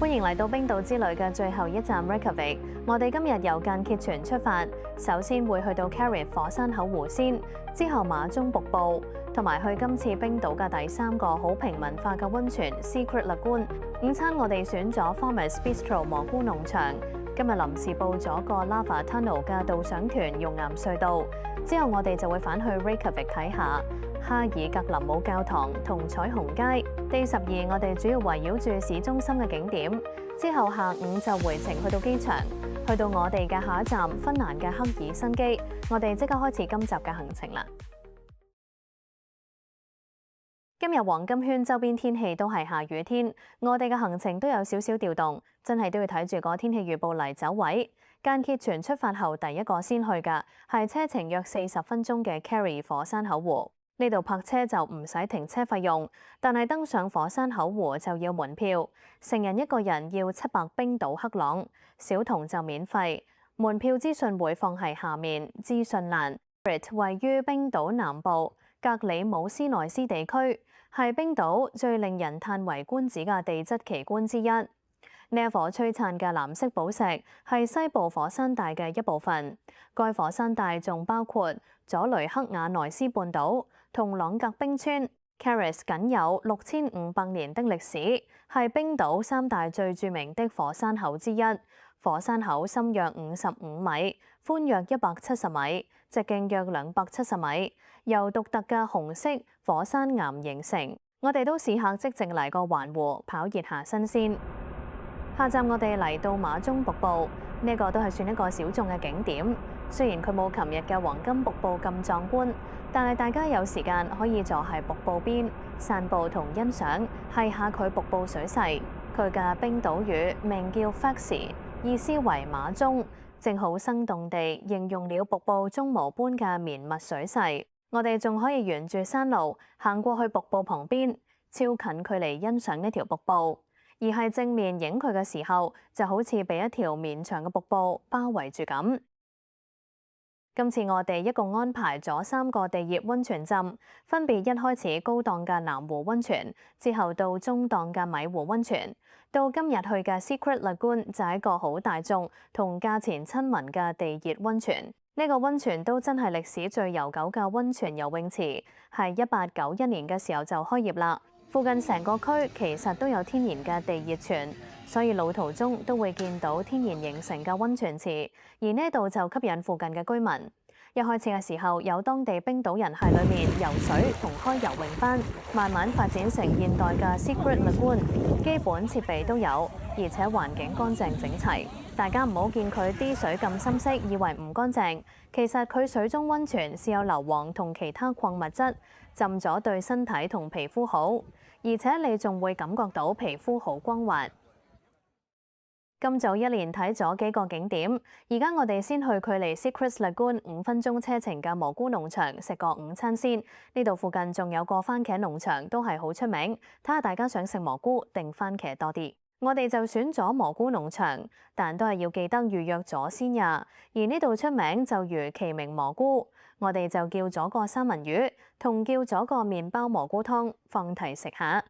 歡迎嚟到冰島之旅嘅最後一站 Reykjavik。我哋今日由間歇泉出發，首先會去到 Kerry 火山口湖先，之後馬中瀑布，同埋去今次冰島嘅第3個好平民化嘅溫泉 Secret Lagoon。午餐我哋選咗 Farmers Bistro 蘑菇農場。今日臨時報咗個 Lava Tunnel 嘅導賞團熔岩隧道，之後我哋就會返去 Reykjavik 睇下哈爾格林姆教堂同彩虹街。Day 12我哋主要圍繞住市中心嘅景點，之後下午就回程去到機場，去到我哋嘅下一站芬蘭嘅赫爾辛基。我哋即刻開始今集嘅行程啦。今日黃金圈周邊天氣都係下雨天，我哋嘅行程都有少少調動，真係都要睇住個天氣預報嚟走位。間歇泉出發後第一個先去嘅係車程約40分鐘嘅 Kerry 火山口湖。呢度泊車就唔使停車費用，但係登上火山口湖就要門票，成人一個人要700冰島克朗，小童就免費。門票資訊會放喺下面資訊欄。位於冰島南部格里姆斯內斯地區，係冰島最令人歎為觀止嘅地質奇觀之一。呢一顆璀璨嘅藍色寶石係西部火山帶嘅一部分。該火山帶仲包括佐雷克雅內斯半島同朗格冰川。Kerris 僅有6500年的歷史，係冰島3大最著名的火山口之一。火山口深約55米，寬約170米，直徑約270米，由獨特嘅紅色火山岩形成。我哋都試下即席嚟個環湖跑熱下身先。下站我哋嚟到馬中瀑布，呢個都係算一個小眾嘅景點。雖然佢冇琴日嘅黃金瀑布咁壯觀，但係大家有時間可以坐喺瀑布邊散步同欣賞，係下佢瀑布水勢。佢嘅冰島語名叫 Faxi， 意思為馬中，正好生動地形容了瀑布中毛般嘅綿密水勢。我哋仲可以沿住山路行過去瀑布旁邊，超近距離欣賞呢條瀑布。而係正面影佢嘅時候，就好似被一條綿長嘅瀑布包圍住咁。今次我哋一共安排咗3個地熱溫泉浸，分別一開始高檔嘅藍湖溫泉，之後到中檔嘅米湖溫泉，到今日去嘅 Secret Lagoon 就係一個好大眾同價錢親民嘅地熱溫泉。呢個溫泉都真係歷史最悠久嘅溫泉游泳池，係1891年嘅時候就開業啦。附近成個區其實都有天然嘅地熱泉，所以路途中都會見到天然形成嘅溫泉池，而呢度就吸引附近嘅居民。一開始嘅時候，有當地冰島人喺裏面游水同開游泳班，慢慢發展成現代嘅 Secret Lagoon， 基本設備都有，而且環境乾淨整齊。大家唔好見佢啲水咁深色，以為唔乾淨，其實佢水中溫泉是有硫磺同其他礦物質，浸咗對身體同皮膚好，而且你仲會感覺到皮膚好光滑。今早一連睇咗幾個景點，而家我哋先去距離 Secret Lagoon 5分鐘車程嘅蘑菇農場食個午餐先。呢度附近仲有個番茄農場，都係好出名。睇下大家想食蘑菇定番茄多啲。我哋就選咗蘑菇農場，但都係要記得預約咗先呀。而呢度出名就如其名蘑菇，我哋就叫咗個三文魚，同叫咗個麵包蘑菇湯，放題食下。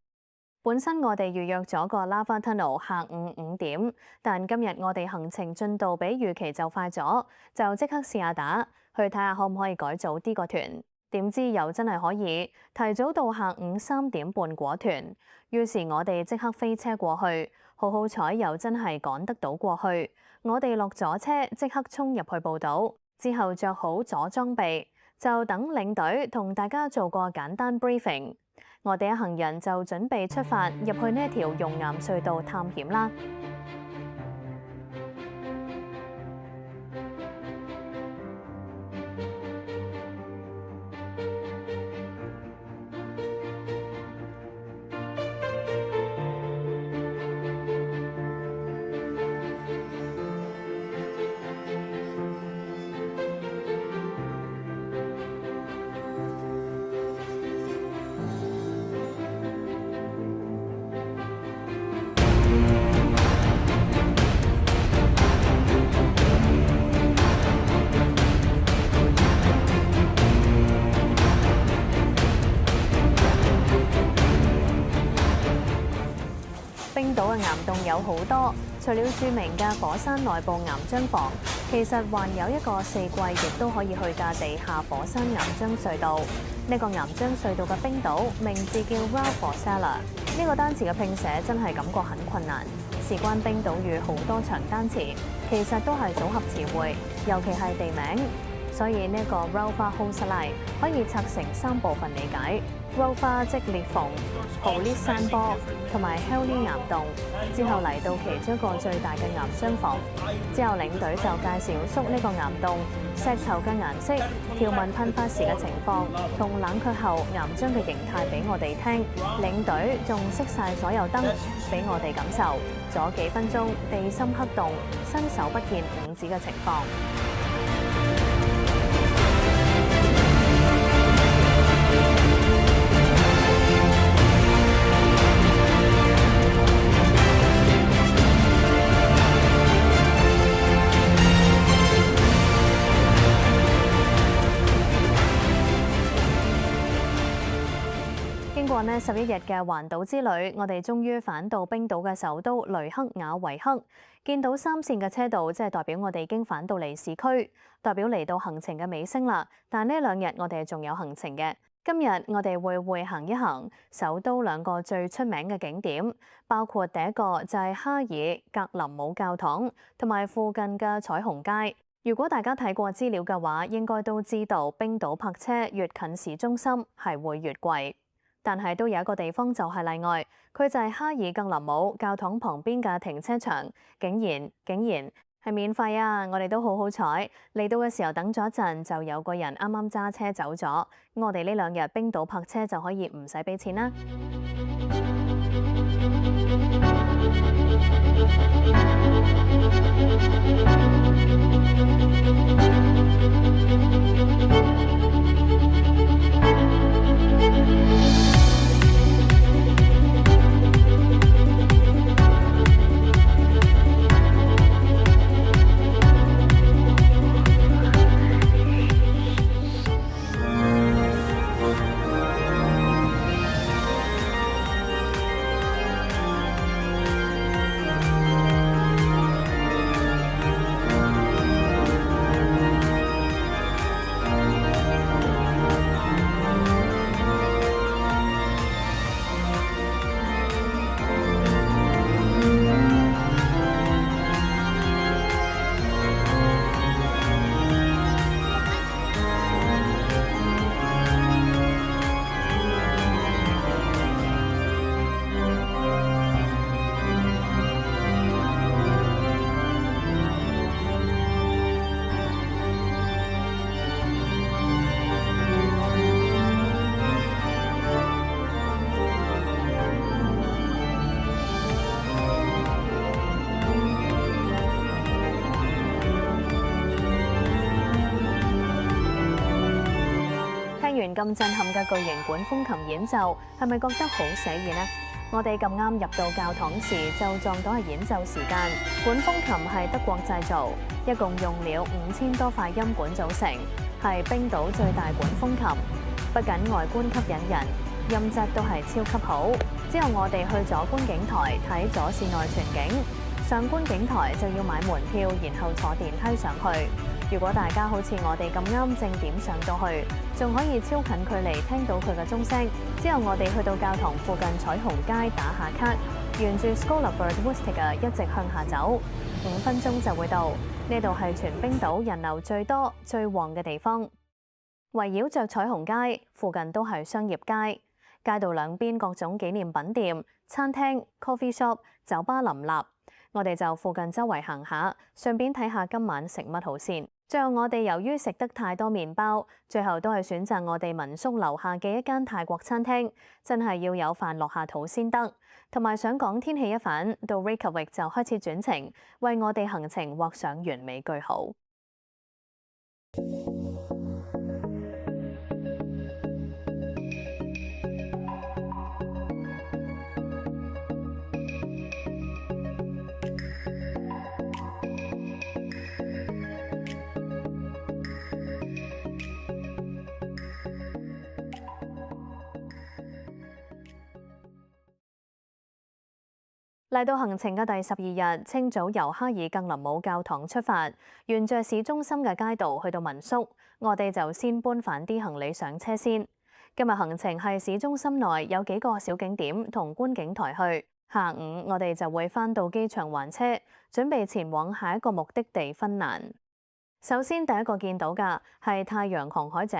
本身我哋預約咗個 Lava Tunnel 下午5點，但今日我哋行程進度比預期就快咗，就即刻試下打去睇下可唔可以改早啲個團。點知又真係可以提早到下午3點半果團，於是我哋即刻飛車過去，好彩又真係趕得到過去。我哋落咗車即刻衝入去報到，之後着好咗裝備，就等領隊同大家做個簡單 briefing。我哋一行人就準備出發入去呢條熔岩隧道探險啦。岩洞有好多，除了著名嘅火山內部岩漿房，其實還有一個四季亦都可以去嘅地下火山岩漿隧道。呢個岩漿隧道嘅冰島名字叫 Raufossella。呢個單詞嘅拼寫真係感覺很困難，事關冰島語好多長單詞，其實都係組合詞彙，尤其係地名。所以呢個 Raufossella 可以拆成3部分理解。Raufa 即裂縫 ，Pollis 山坡，同埋 Helli 岩洞。之後嚟到其中一個最大嘅岩漿房，之後領隊就介紹縮呢個岩洞石頭嘅顏色、條紋噴發時嘅情況，同冷卻後岩漿嘅形態俾我哋聽。領隊仲熄晒所有燈，俾我哋感受咗幾分鐘地心黑洞、伸手不見五指嘅情況。經過呢11日嘅環島之旅，我哋終於返到冰島嘅首都雷克雅維克。見到3線嘅車道，即係代表我哋已經返到嚟市區，代表嚟到行程嘅尾聲啦。但呢2日我哋仲有行程嘅。今日我哋會行一行首都2個最出名嘅景點，包括第一個就係哈爾格林姆教堂同埋附近嘅彩虹街。如果大家睇過資料嘅話，應該都知道冰島泊車越近市中心係會越貴。但係都有一個地方就係例外，佢就係哈爾格林姆教堂旁邊嘅停車場，竟然係免費啊！我哋都好好彩，嚟到嘅時候等咗一陣，就有個人啱啱揸車走咗。我哋呢2日冰島泊車就可以唔使俾錢啦。咁震撼嘅巨型管風琴演奏，係咪覺得好寫意呢？我哋咁啱入到教堂時，就撞到係演奏時間。管風琴係德國製造，一共用了5000多塊音管組成，係冰島最大管風琴。不僅外觀吸引人，音質都係超級好。之後我哋去咗觀景台睇咗市內全景，上觀景台就要買門票，然後坐電梯上去。如果大家好似我哋咁啱正點上到去，仲可以超近距離聽到佢嘅鐘聲。之後我哋去到教堂附近彩虹街打下卡，沿住 Skólavörð Vostika 一直向下走，5分鐘就會到。呢度係全冰島人流最多、最旺嘅地方。圍繞着彩虹街，附近都係商業街，街道兩邊各種紀念品店、餐廳、coffee shop、酒吧林立。我哋就附近周圍行下，順便睇下今晚食乜好先。最後我哋由於食得太多麵包，最後都係選擇我哋民宿樓下嘅一間泰國餐廳，真係要有飯落下肚先得。同埋想講天氣一反，到 Reykjavik 就開始轉晴，為我哋行程畫上完美句號。嚟到行程嘅第12日，清早由哈爾格林姆教堂出發，沿着市中心嘅街道去到民宿，我哋就先搬返啲行李上車先。今日行程係市中心內有幾個小景點同觀景台去，下午我哋就會返到機場還車，準備前往下一個目的地芬蘭。首先第一個見到嘅係太陽航海者。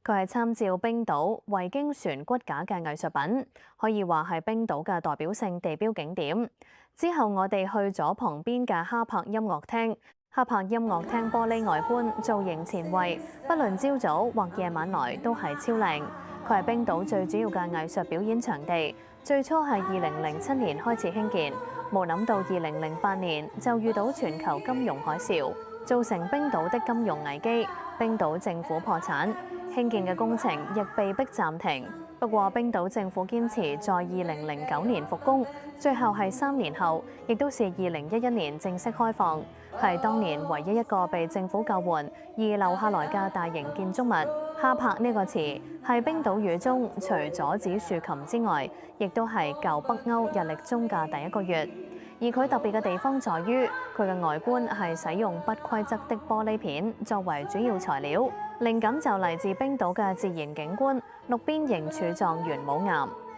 佢係參照冰島維京船骨架嘅藝術品，可以話係冰島嘅代表性地標景點。之後我哋去咗旁邊嘅哈柏音樂廳，哈柏音樂廳玻璃外觀造型前衛，不論朝早或夜晚來都係超靚。佢係冰島最主要嘅藝術表演場地，最初係2007年開始興建，冇諗到2008年就遇到全球金融海嘯，造成冰島的金融危機，冰島政府破產。興建嘅工程亦被迫暫停，不過冰島政府堅持在2009年復工，最後係3年後，亦都是2011年正式開放，係當年唯一一個被政府救援而留下來嘅大型建築物。哈柏呢個詞係冰島語中除咗指豎琴之外，亦都係舊北歐日曆中嘅第一個月。而佢特別嘅地方在於，佢嘅外觀係使用不規則的玻璃片作為主要材料，靈感就嚟自冰島嘅自然景觀——綠邊形柱狀玄武岩。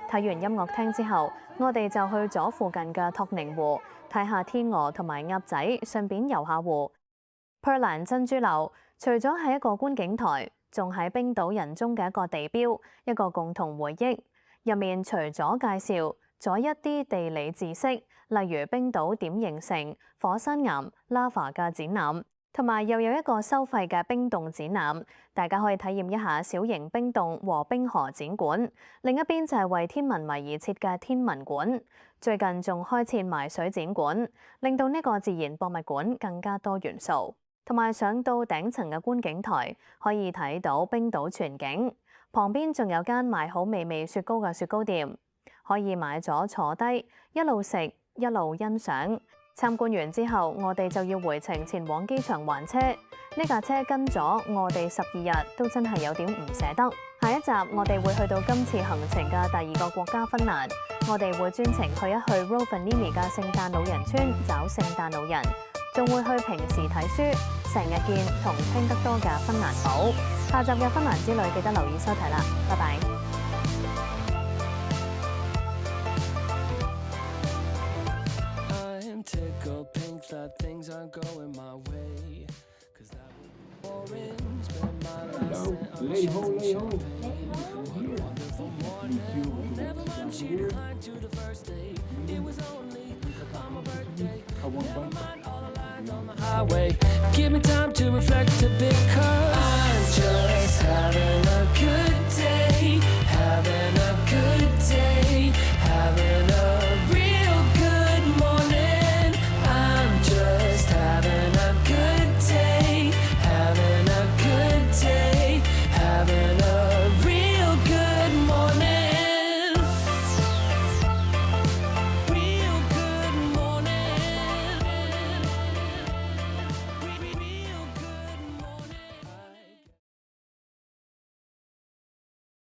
睇完音樂廳之後，我哋就去咗附近嘅托寧湖，睇下天鵝同埋鴨仔，順便遊下湖。佩蘭珍珠樓除咗係一個觀景台，仲係冰島人中嘅一個地標，一個共同回憶。入面除咗介紹咗一啲地理知識，例如冰島點形成火山岩 lava 嘅展覽，同埋又有一個收費嘅冰洞展覽，大家可以體驗一下小型冰洞和冰河展館。另一邊就係為天文迷而設嘅天文館，最近仲開設埋水展館，令到呢個自然博物館更加多元素。同埋上到頂層嘅觀景台，可以睇到冰島全景，旁邊仲有間賣好美味雪糕嘅雪糕店，可以買咗坐低一路食一路欣賞。參觀完之後，我哋就要回程前往機場還車。呢架車跟咗我哋12日，都真係有點唔捨得。下一集我哋會去到今次行程嘅第2個國家芬蘭，我哋會專程去一去 Rovaniemi 嘅聖誕老人村找聖誕老人，仲會去平時睇書成日見同聽得多嘅芬蘭堡。下集嘅芬蘭之旅記得留意收睇啦，拜拜。Give me time to reflect.